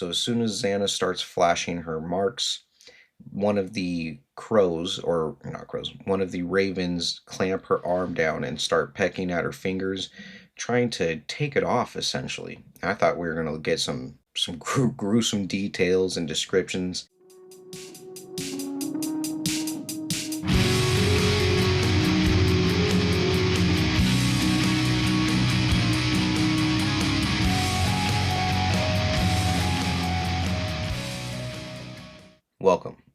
So as soon as Xana starts flashing her marks, one of the crows, or not crows, one of the ravens clamp her arm down and start pecking at her fingers, trying to take it off essentially. I thought we were going to get some gruesome details and descriptions.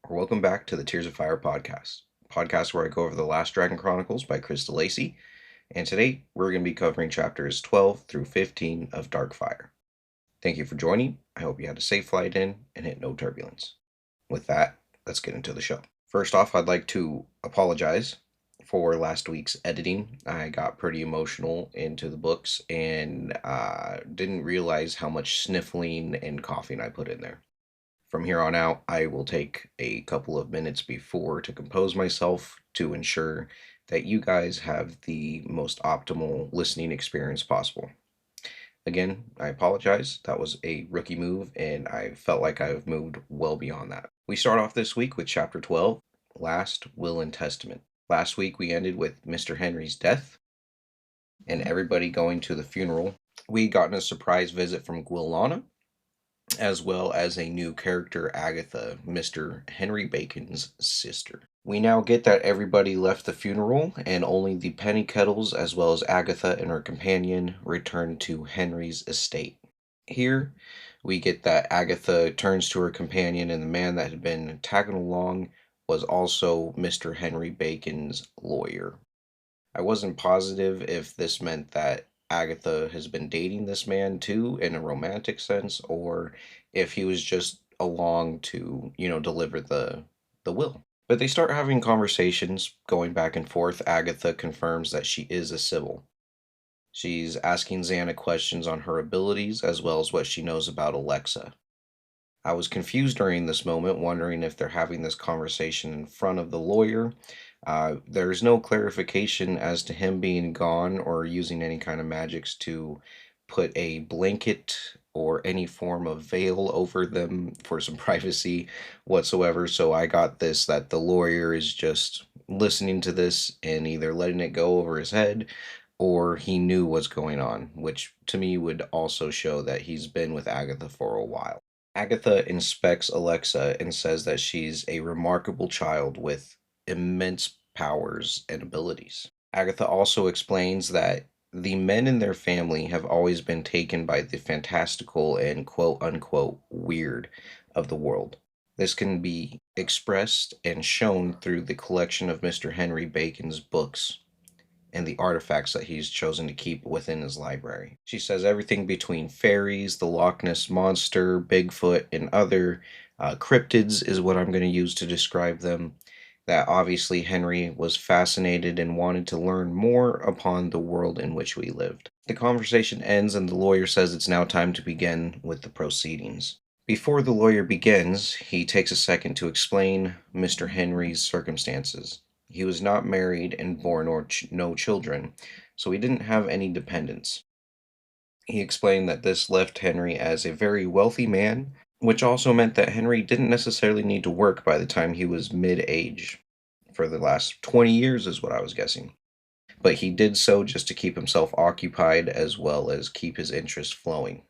Welcome back to the Tears of Fire podcast where I go over the Last Dragon Chronicles by Krista Lacey, and today we're going to be covering chapters 12 through 15 of Darkfire. Thank you for joining. I hope you had a safe flight in and hit no turbulence. With that, let's get into the show. First off, I'd like to apologize for last week's editing. I got pretty emotional into the books and didn't realize how much sniffling and coughing I put in there. From here on out, I will take a couple of minutes before to compose myself to ensure that you guys have the most optimal listening experience possible. Again, I apologize. That was a rookie move, and I felt like I've moved well beyond that. We start off this week with Chapter 12, Last Will and Testament. Last week we ended with Mr. Henry's death and everybody going to the funeral. We'd gotten a surprise visit from Gwillana, as well as a new character, Agatha, Mr. Henry Bacon's sister. We now get that everybody left the funeral, and only the Pennykettles, as well as Agatha and her companion, returned to Henry's estate. Here, we get that Agatha turns to her companion, and the man that had been tagging along was also Mr. Henry Bacon's lawyer. I wasn't positive if this meant that Agatha has been dating this man too in a romantic sense, or if he was just along to, deliver the will. But they start having conversations, going back and forth. Agatha confirms that she is a Sybil. She's asking Xana questions on her abilities as well as what she knows about Alexa. I was confused during this moment, wondering if they're having this conversation in front of the lawyer. There's no clarification as to him being gone or using any kind of magics to put a blanket or any form of veil over them for some privacy whatsoever. So I got this that the lawyer is just listening to this and either letting it go over his head or he knew what's going on, which to me would also show that he's been with Agatha for a while. Agatha inspects Alexa and says that she's a remarkable child with immense powers and abilities. Agatha also explains that the men in their family have always been taken by the fantastical and quote unquote weird of the world. This can be expressed and shown through the collection of Mr. Henry Bacon's books and the artifacts that he's chosen to keep within his library. She says everything between fairies, the Loch Ness Monster, Bigfoot, and other cryptids is what I'm going to use to describe them. That obviously Henry was fascinated and wanted to learn more upon the world in which we lived. The conversation ends and the lawyer says it's now time to begin with the proceedings. Before the lawyer begins, he takes a second to explain Mr. Henry's circumstances. He was not married and born no children, so he didn't have any dependents. He explained that this left Henry as a very wealthy man, which also meant that Henry didn't necessarily need to work by the time he was mid-age. For the last 20 years is what I was guessing. But he did so just to keep himself occupied as well as keep his interest flowing.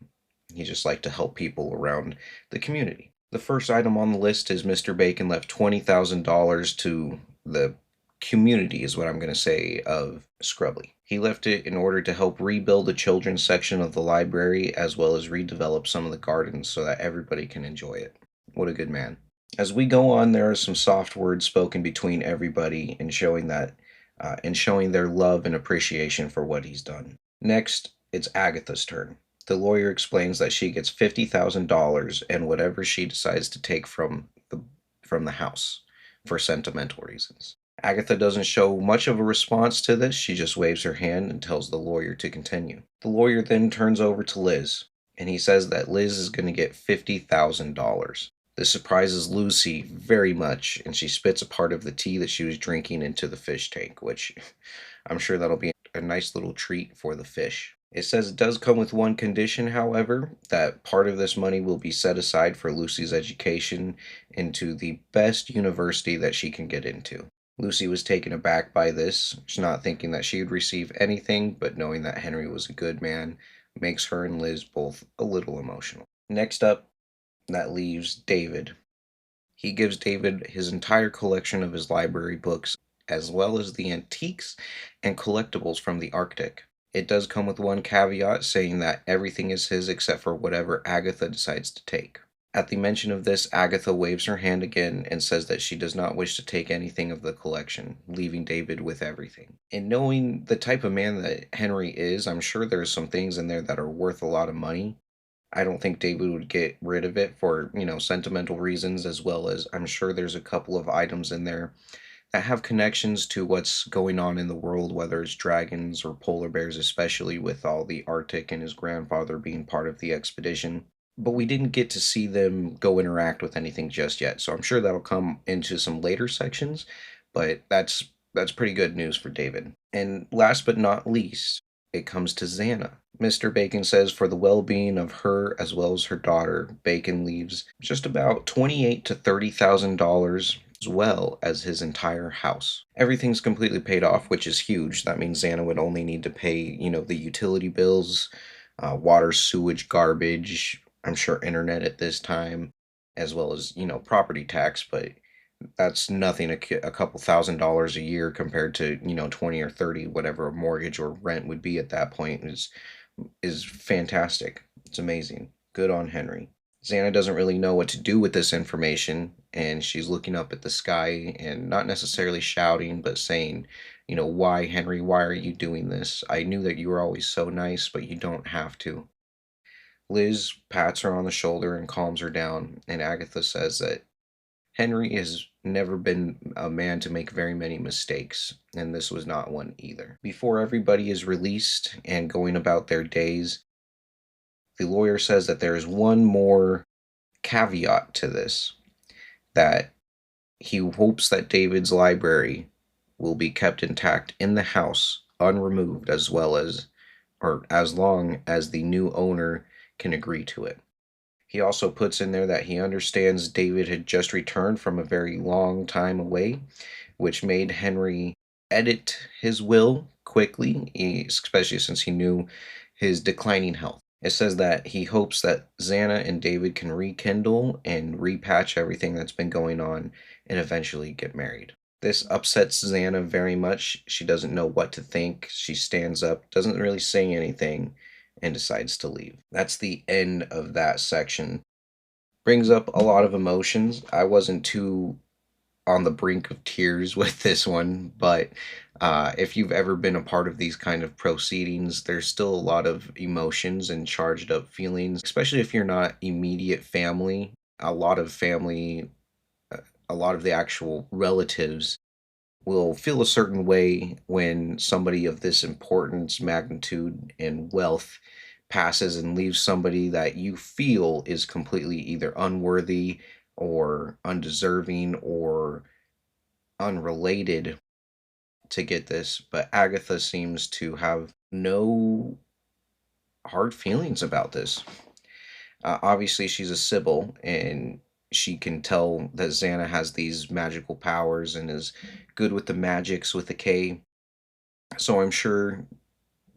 He just liked to help people around the community. The first item on the list is Mr. Bacon left $20,000 to the community, is what I'm going to say, of Scrubbly. He left it in order to help rebuild the children's section of the library as well as redevelop some of the gardens so that everybody can enjoy it. What a good man. As we go on, there are some soft words spoken between everybody and showing their love and appreciation for what he's done. Next, it's Agatha's turn. The lawyer explains that she gets $50,000 and whatever she decides to take from the house for sentimental reasons. Agatha doesn't show much of a response to this. She just waves her hand and tells the lawyer to continue. The lawyer then turns over to Liz, and he says that Liz is going to get $50,000. This surprises Lucy very much, and she spits a part of the tea that she was drinking into the fish tank, which I'm sure that'll be a nice little treat for the fish. It says it does come with one condition, however, that part of this money will be set aside for Lucy's education into the best university that she can get into. Lucy was taken aback by this, she's not thinking that she would receive anything, but knowing that Henry was a good man makes her and Liz both a little emotional. Next up, that leaves David. He gives David his entire collection of his library books, as well as the antiques and collectibles from the Arctic. It does come with one caveat saying that everything is his except for whatever Agatha decides to take. At the mention of this, Agatha waves her hand again and says that she does not wish to take anything of the collection, leaving David with everything. And knowing the type of man that Henry is, I'm sure there's some things in there that are worth a lot of money. I don't think David would get rid of it for, sentimental reasons, as well as I'm sure there's a couple of items in there that have connections to what's going on in the world, whether it's dragons or polar bears, especially with all the Arctic and his grandfather being part of the expedition. But we didn't get to see them go interact with anything just yet, so I'm sure that'll come into some later sections. But that's pretty good news for David. And last but not least, it comes to Xana. Mr. Bacon says for the well-being of her as well as her daughter, Bacon leaves just about $28,000 to $30,000 as well as his entire house. Everything's completely paid off, which is huge. That means Xana would only need to pay, the utility bills, water, sewage, garbage, I'm sure internet at this time, as well as, property tax, but that's nothing, a couple $1,000s a year compared to 20 or 30, whatever a mortgage or rent would be at that point is fantastic. It's amazing. Good on Henry. Xana doesn't really know what to do with this information, and she's looking up at the sky and not necessarily shouting, but saying, why, Henry, why are you doing this? I knew that you were always so nice, but you don't have to. Liz pats her on the shoulder and calms her down, and Agatha says that Henry has never been a man to make very many mistakes, and this was not one either. Before everybody is released and going about their days, the lawyer says that there is one more caveat to this, that he hopes that David's library will be kept intact in the house, unremoved, as well as, or as long as the new owner can agree to it. He also puts in there that he understands David had just returned from a very long time away, which made Henry edit his will quickly, especially since he knew his declining health. It says that he hopes that Xana and David can rekindle and repatch everything that's been going on and eventually get married. This upsets Xana very much. She doesn't know what to think. She stands up, doesn't really say anything, and decides to leave. That's the end of that section. Brings up a lot of emotions. I wasn't too on the brink of tears with this one, but if you've ever been a part of these kind of proceedings, there's still a lot of emotions and charged up feelings, especially if you're not immediate family. A lot of family, a lot of the actual relatives will feel a certain way when somebody of this importance, magnitude, and wealth passes and leaves somebody that you feel is completely either unworthy or undeserving or unrelated to get this. But Agatha seems to have no hard feelings about this. Obviously, she's a Sybil, and she can tell that Xana has these magical powers and is good with the magics with the K. So I'm sure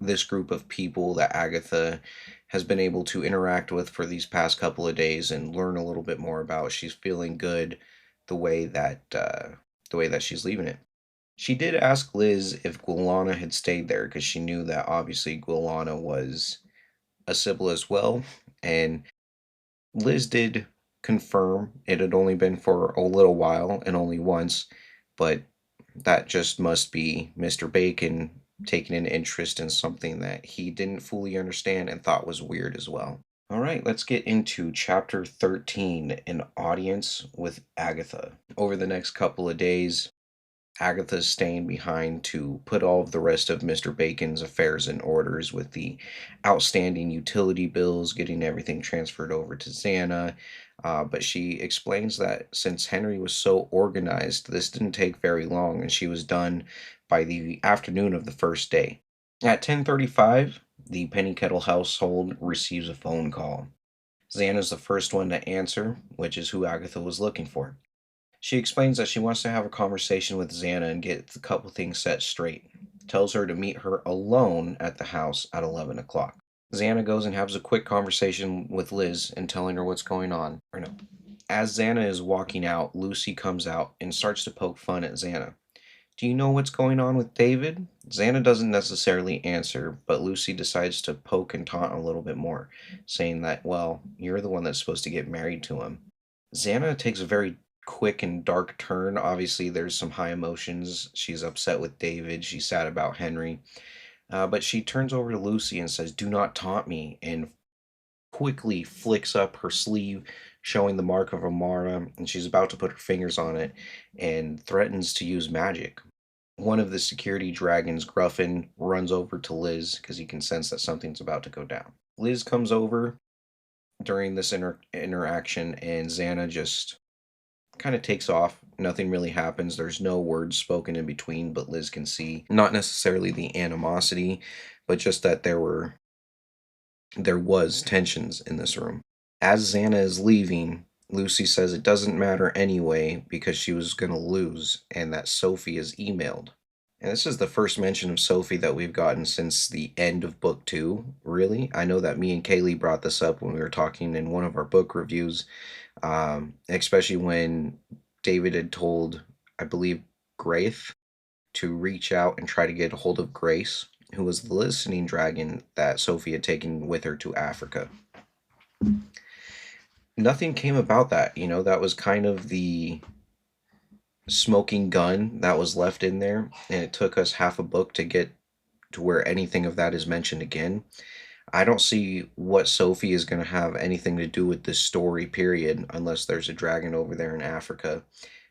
this group of people that Agatha has been able to interact with for these past couple of days and learn a little bit more about, she's feeling good the way that she's leaving it. She did ask Liz if Guilana had stayed there because she knew that obviously Guilana was a Sybil as well, and Liz did confirm it had only been for a little while and only once, but that just must be Mr. Bacon taking an interest in something that he didn't fully understand and thought was weird as well. All right, let's get into chapter 13, An Audience with Agatha. Over the next couple of days, Agatha's staying behind to put all of the rest of Mr. Bacon's affairs in orders with the outstanding utility bills, getting everything transferred over to Xana. But she explains that since Henry was so organized, this didn't take very long, and she was done by the afternoon of the first day. At 10:35, The Penny Kettle household receives a phone call. Xana's the first one to answer, which is who Agatha was looking for. She explains that she wants to have a conversation with Xana and get a couple things set straight. Tells her to meet her alone at the house at 11 o'clock. Xana goes and has a quick conversation with Liz and telling her what's going on. Or no. As Xana is walking out, Lucy comes out and starts to poke fun at Xana. Do you know what's going on with David? Xana doesn't necessarily answer, but Lucy decides to poke and taunt a little bit more, saying that, well, you're the one that's supposed to get married to him. Xana takes a very quick and dark turn. Obviously, there's some high emotions. She's upset with David. She's sad about Henry. But she turns over to Lucy and says, do not taunt me, and quickly flicks up her sleeve, showing the mark of Amara, and she's about to put her fingers on it and threatens to use magic. One of the security dragons, Gruffin, runs over to Liz because he can sense that something's about to go down. Liz comes over during this interaction, and Xana just kind of takes off. Nothing really happens. There's no words spoken in between, but Liz can see not necessarily the animosity, but just that there was tensions in this room. As Xana is leaving, Lucy says it doesn't matter anyway because she was going to lose and that Sophie is emailed. And this is the first mention of Sophie that we've gotten since the end of book 2, really. I know that me and Kaylee brought this up when we were talking in one of our book reviews, especially when David had told, I believe, Graith to reach out and try to get a hold of Grace, who was the listening dragon that Sophie had taken with her to Africa. Nothing came about that. That was kind of the smoking gun that was left in there, and it took us half a book to get to where anything of that is mentioned again. I don't see what Sophie is going to have anything to do with this story, period, unless there's a dragon over there in Africa.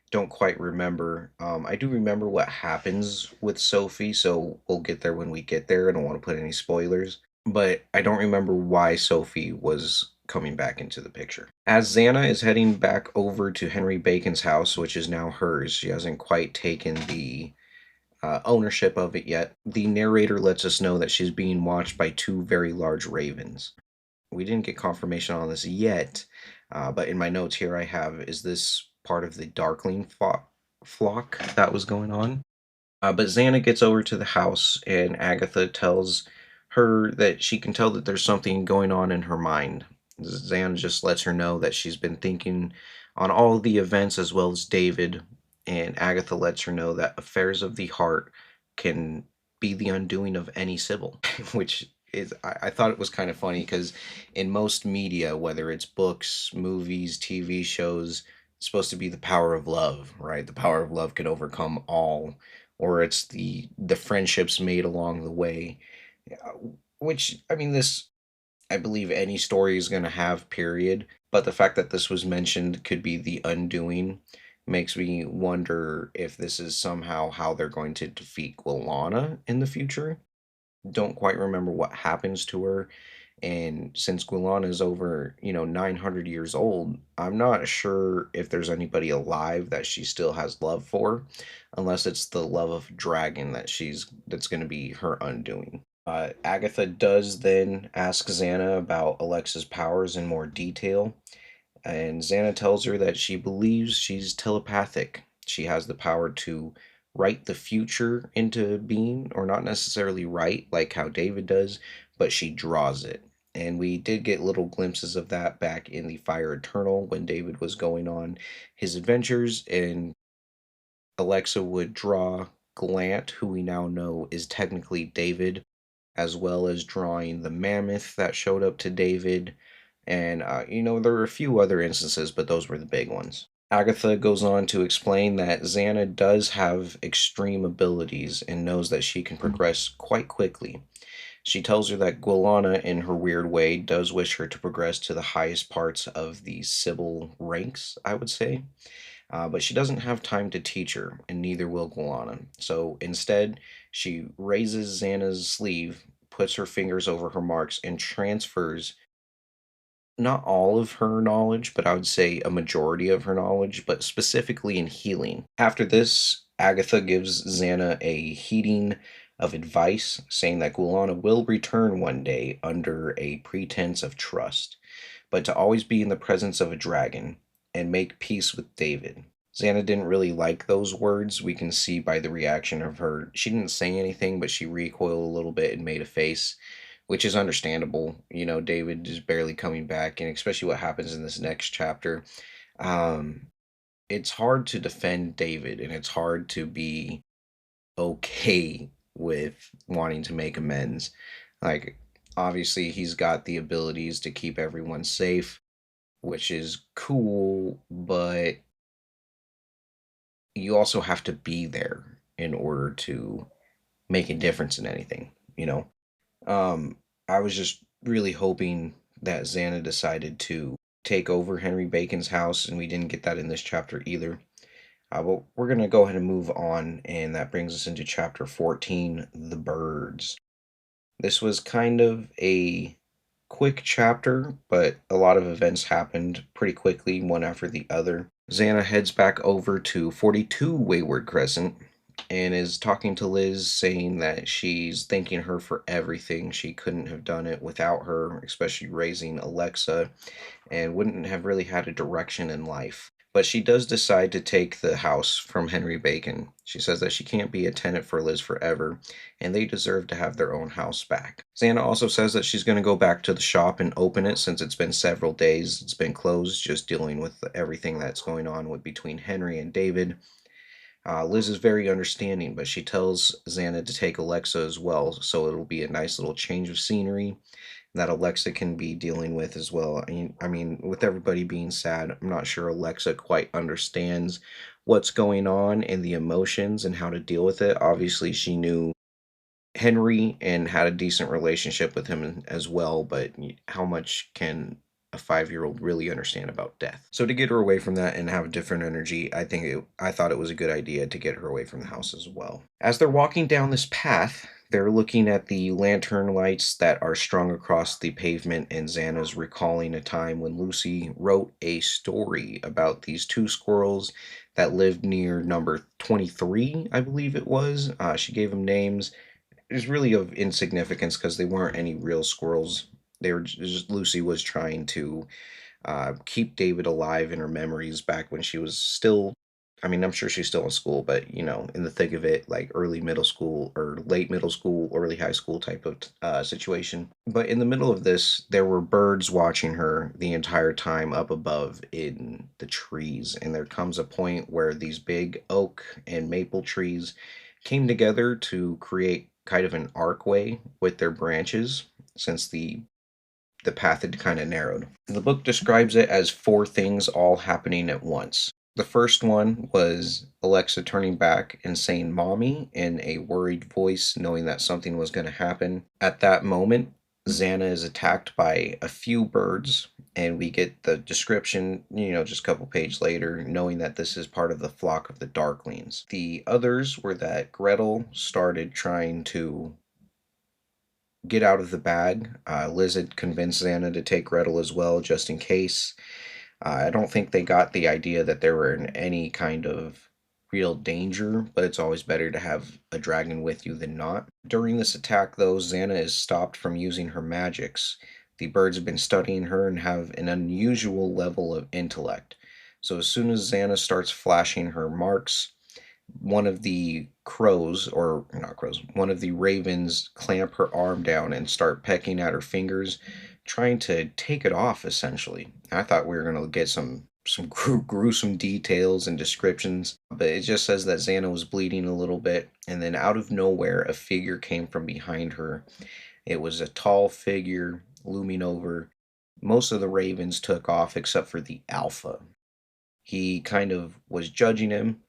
Don't quite remember. I do remember what happens with Sophie, so we'll get there when we get there. I don't want to put any spoilers, but I don't remember why Sophie was coming back into the picture. As Xana is heading back over to Henry Bacon's house, which is now hers, she hasn't quite taken the ownership of it yet. The narrator lets us know that she's being watched by 2 very large ravens. We didn't get confirmation on this yet, but in my notes here I have, is this part of the Darkling flock that was going on? But Xana gets over to the house, and Agatha tells her that she can tell that there's something going on in her mind. Xana just lets her know that she's been thinking on all the events as well as David, and Agatha lets her know that affairs of the heart can be the undoing of any Sybil, which is, I thought it was kind of funny because in most media, whether it's books, movies, TV shows, it's supposed to be the power of love, right? The power of love can overcome all, or it's the friendships made along the way. Which, I mean, this, I believe any story is going to have, period. But the fact that this was mentioned could be the undoing makes me wonder if this is somehow how they're going to defeat Guilana in the future. Don't quite remember what happens to her. And since Guilana is over, 900 years old, I'm not sure if there's anybody alive that she still has love for, unless it's the love of dragon that's going to be her undoing. Agatha does then ask Xana about Alexa's powers in more detail, and Xana tells her that she believes she's telepathic. She has the power to write the future into being, or not necessarily write like how David does, but she draws it. And we did get little glimpses of that back in the Fire Eternal when David was going on his adventures, and Alexa would draw Glant, who we now know is technically David, as well as drawing the mammoth that showed up to David. And, there were a few other instances, but those were the big ones. Agatha goes on to explain that Xana does have extreme abilities and knows that she can progress quite quickly. She tells her that Guilana, in her weird way, does wish her to progress to the highest parts of the Sybil ranks, I would say. But she doesn't have time to teach her, and neither will Guilana. So instead, she raises Xana's sleeve, puts her fingers over her marks, and transfers not all of her knowledge, but I would say a majority of her knowledge, but specifically in healing. After this, Agatha gives Xana a heating of advice, saying that Gulana will return one day under a pretense of trust, but to always be in the presence of a dragon and make peace with David. Xana didn't really like those words. We can see by the reaction of her. She didn't say anything, but she recoiled a little bit and made a face, which is understandable. David is barely coming back, and especially what happens in this next chapter. Um, it's hard to defend David, and it's hard to be okay with wanting to make amends. Like, obviously, he's got the abilities to keep everyone safe, which is cool, but you also have to be there in order to make a difference in anything, you know? Um, I was just really hoping that Xana decided to take over Henry Bacon's house, and we didn't get that in this chapter either. But we're going to go ahead and move on, and that brings us into chapter 14, The Birds. This was kind of a quick chapter, but a lot of events happened pretty quickly, one after the other. Xana heads back over to 42 Wayward Crescent and is talking to Liz, saying that she's thanking her for everything. She couldn't have done it without her, especially raising Alexa, and wouldn't have really had a direction in life. But she does decide to take the house from Henry Bacon. She says that she can't be a tenant for Liz forever, and they deserve to have their own house back. Xana also says that she's going to go back to the shop and open it since it's been several days. It's been closed, just dealing with everything that's going on between Henry and David. Liz is very understanding, but she tells Xana to take Alexa as well, so it'll be a nice little change of scenery that Alexa can be dealing with as well. I mean, with everybody being sad, I'm not sure Alexa quite understands what's going on and the emotions and how to deal with it. Obviously, she knew Henry and had a decent relationship with him as well, but how much can a 5-year-old really understand about death? So to get her away from that and have a different energy, I thought it was a good idea to get her away from the house as well. As they're walking down this path, they're looking at the lantern lights that are strung across the pavement, and Xana's recalling a time when Lucy wrote a story about these two squirrels that lived near number 23, I believe it was. She gave them names. Is really of insignificance because they weren't any real squirrels. They were just Lucy was trying to keep David alive in her memories back when she was still. I mean, I'm sure she's still in school, but in the thick of it, like early middle school or late middle school, early high school type of situation. But in the middle of this, there were birds watching her the entire time up above in the trees. And there comes a point where these big oak and maple trees came together to create kind of an archway with their branches, since the path had kind of narrowed. The book describes it as four things all happening at once. The first one was Alexa turning back and saying "mommy" in a worried voice, knowing that something was going to happen. At that moment, Xana is attacked by a few birds, and we get the description, just a couple pages later, knowing that this is part of the flock of the Darklings. The others were that Gretel started trying to get out of the bag. Liz had convinced Xana to take Gretel as well, just in case. I don't think they got the idea that they were in any kind of real danger, but it's always better to have a dragon with you than not. During this attack, though, Xana is stopped from using her magics. The birds have been studying her and have an unusual level of intellect. So as soon as Xana starts flashing her marks, one of the crows, or not crows, one of the ravens clamp her arm down and start pecking at her fingers, trying to take it off, essentially. I thought we were going to get some gruesome details and descriptions, but it just says that Xana was bleeding a little bit, and then out of nowhere, a figure came from behind her. It was a tall figure looming over. Most of the ravens took off except for the alpha. He kind of was judging him,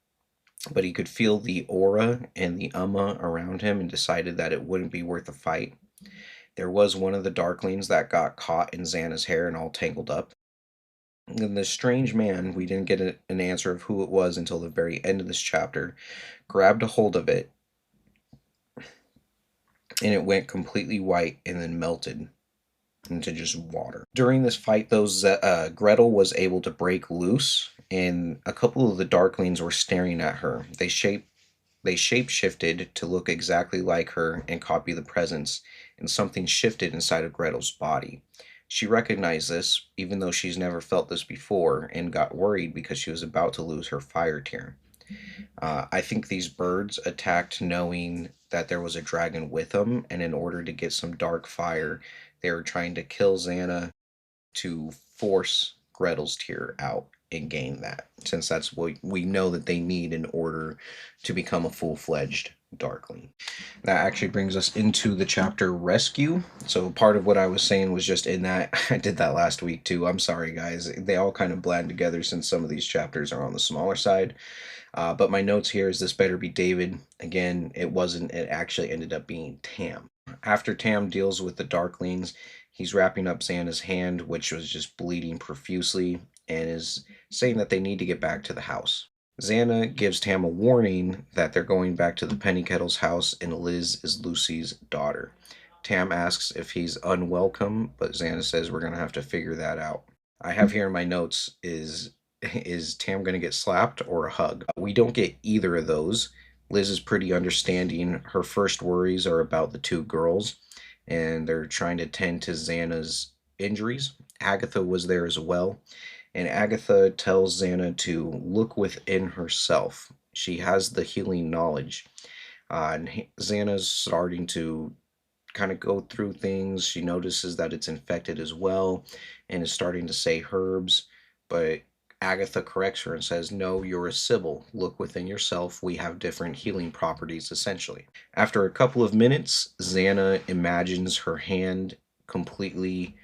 but he could feel the aura and the around him and decided that it wouldn't be worth a fight. There was one of the Darklings that got caught in Xana's hair and all tangled up. And this strange man, we didn't get an answer of who it was until the very end of this chapter, grabbed a hold of it, and it went completely white and then melted into just water. During this fight, though, Gretel was able to break loose, and a couple of the Darklings were staring at her. They They shape-shifted to look exactly like her and copy the presence, and something shifted inside of Gretel's body. She recognized this, even though she's never felt this before, and got worried because she was about to lose her fire tear. I think these birds attacked knowing that there was a dragon with them, and in order to get some dark fire, they were trying to kill Xana to force Gretel's tear out and gain that, since that's what we know that they need in order to become a full-fledged Darkling. That actually brings us into the chapter Rescue. So part of what I was saying was just in that. I did that last week too. I'm sorry, guys. They all kind of blend together since some of these chapters are on the smaller side. But my notes here is this better be David. Again, it wasn't. It actually ended up being Tam. After Tam deals with the Darklings, he's wrapping up Xana's hand, which was just bleeding profusely, and is saying that they need to get back to the house. Xana gives Tam a warning that they're going back to the Pennykettle's house and Liz is Lucy's daughter. Tam asks if he's unwelcome, but Xana says we're going to have to figure that out. I have here in my notes is Tam going to get slapped or a hug? We don't get either of those. Liz is pretty understanding. Her first worries are about the two girls, and they're trying to tend to Xana's injuries. Agatha was there as well, and Agatha tells Xana to look within herself. She has the healing knowledge. And Xana's starting to kind of go through things. She notices that it's infected as well and is starting to say herbs, but Agatha corrects her and says, no, you're a Sybil. Look within yourself. We have different healing properties, essentially. After a couple of minutes, Xana imagines her hand completely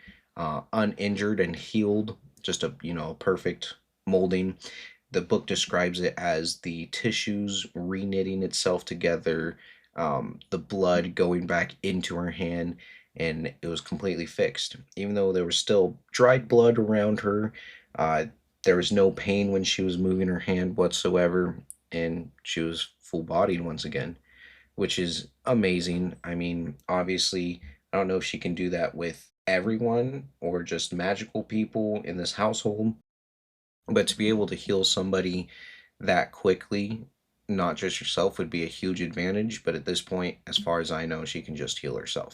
uninjured and healed, just a perfect molding. The book describes it as the tissues reknitting itself together, the blood going back into her hand, and it was completely fixed. Even though there was still dried blood around her, there was no pain when she was moving her hand whatsoever, and she was full bodied once again, which is amazing. I mean, obviously, I don't know if she can do that with everyone or just magical people in this household, but to be able to heal somebody that quickly, not just yourself, would be a huge advantage. But at this point, as far as I know, she can just heal herself,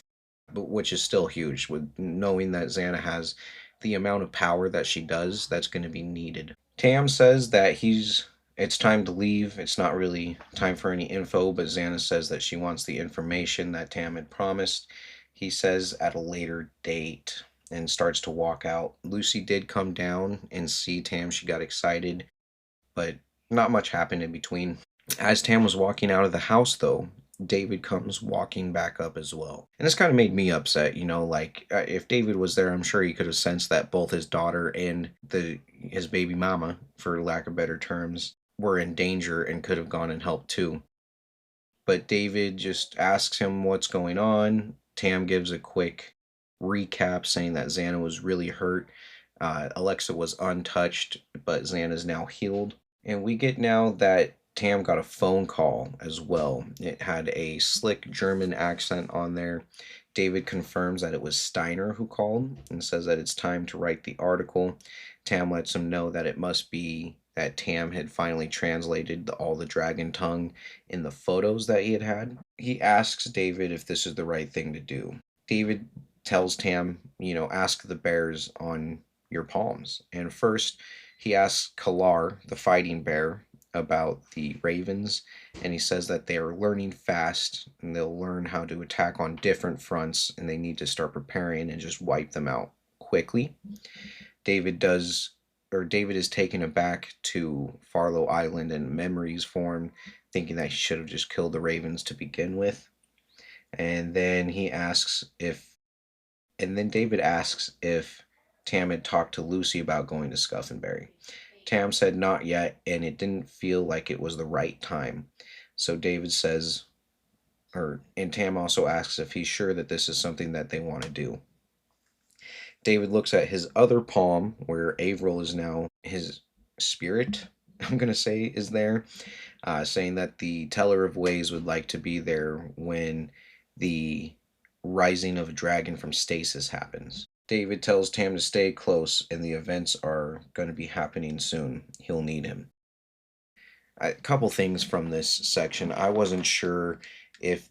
but which is still huge with knowing that Xana has the amount of power that she does that's going to be needed. Tam says that it's time to leave. It's not really time for any info, but Xana says that she wants the information that Tam had promised. He says at a later date and starts to walk out. Lucy did come down and see Tam. She got excited, but not much happened in between. As Tam was walking out of the house, though, David comes walking back up as well. And this kind of made me upset, like if David was there, I'm sure he could have sensed that both his daughter and his baby mama, for lack of better terms, were in danger and could have gone and helped too. But David just asks him what's going on. Tam gives a quick recap saying that Xana was really hurt. Alexa was untouched, but Xana's now healed. And we get now that Tam got a phone call as well. It had a slick German accent on there. David confirms that it was Steiner who called and says that it's time to write the article. Tam lets him know that it must be that Tam had finally translated all the dragon tongue in the photos that he had. He asks David if this is the right thing to do. David tells Tam, ask the bears on your palms. And first, he asks Kalar, the fighting bear, about the ravens, and he says that they are learning fast and they'll learn how to attack on different fronts and they need to start preparing and just wipe them out quickly. David is taken aback to Farlow Island and memories form, thinking that he should have just killed the ravens to begin with. And then David asks if Tam had talked to Lucy about going to Scuffinbury. Tam said not yet, and it didn't feel like it was the right time. So David says, and Tam also asks if he's sure that this is something that they want to do. David looks at his other palm, where Averill is now his spirit, I'm going to say, is there, saying that the Teller of Ways would like to be there when the rising of a dragon from stasis happens. David tells Tam to stay close, and the events are going to be happening soon. He'll need him. A couple things from this section. I wasn't sure if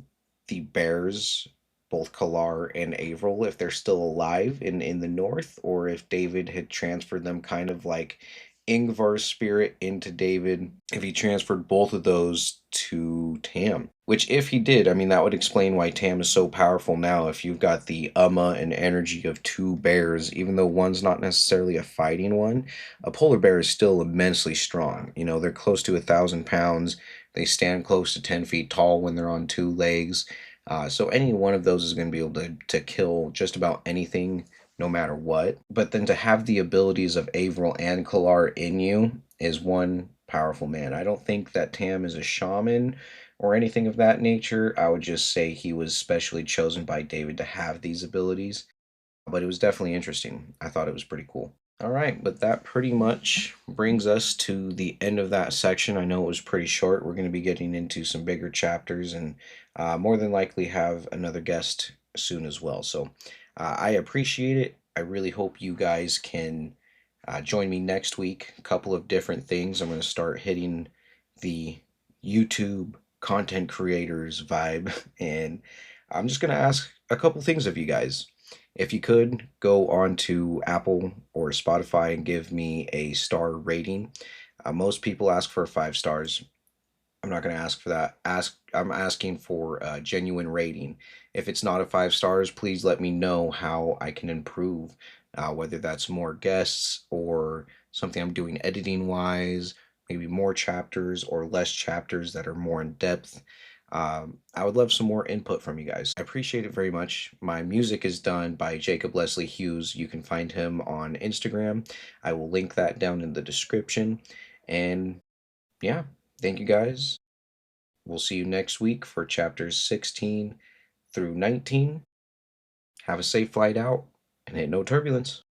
the bears, both Kalar and Avril, if they're still alive in the north, or if David had transferred them kind of like Ingvar's spirit into David, if he transferred both of those to Tam. Which, if he did, I mean, that would explain why Tam is so powerful now. If you've got the and energy of two bears, even though one's not necessarily a fighting one, a polar bear is still immensely strong. You know, they're close to 1,000 pounds. They stand close to 10 feet tall when they're on two legs. So any one of those is going to be able to kill just about anything, no matter what. But then to have the abilities of Avril and Kalar in you is one powerful man. I don't think that Tam is a shaman or anything of that nature. I would just say he was specially chosen by David to have these abilities. But it was definitely interesting. I thought it was pretty cool. All right, but that pretty much brings us to the end of that section. I know it was pretty short. We're going to be getting into some bigger chapters and more than likely have another guest soon as well. So I appreciate it. I really hope you guys can join me next week. A couple of different things. I'm going to start hitting the YouTube content creators vibe, and I'm just going to ask a couple things of you guys. If you could go on to Apple or Spotify and give me a star rating. Most people ask for 5 stars. I'm not going to ask for that. I'm asking for a genuine rating. If it's not a 5 stars, please let me know how I can improve. Whether that's more guests or something I'm doing editing wise, maybe more chapters or less chapters that are more in depth. I would love some more input from you guys. I appreciate it very much. My music is done by Jacob Leslie Hughes. You can find him on Instagram. I will link that down in the description. And yeah, thank you guys. We'll see you next week for chapters 16 through 19. Have a safe flight out and hit no turbulence.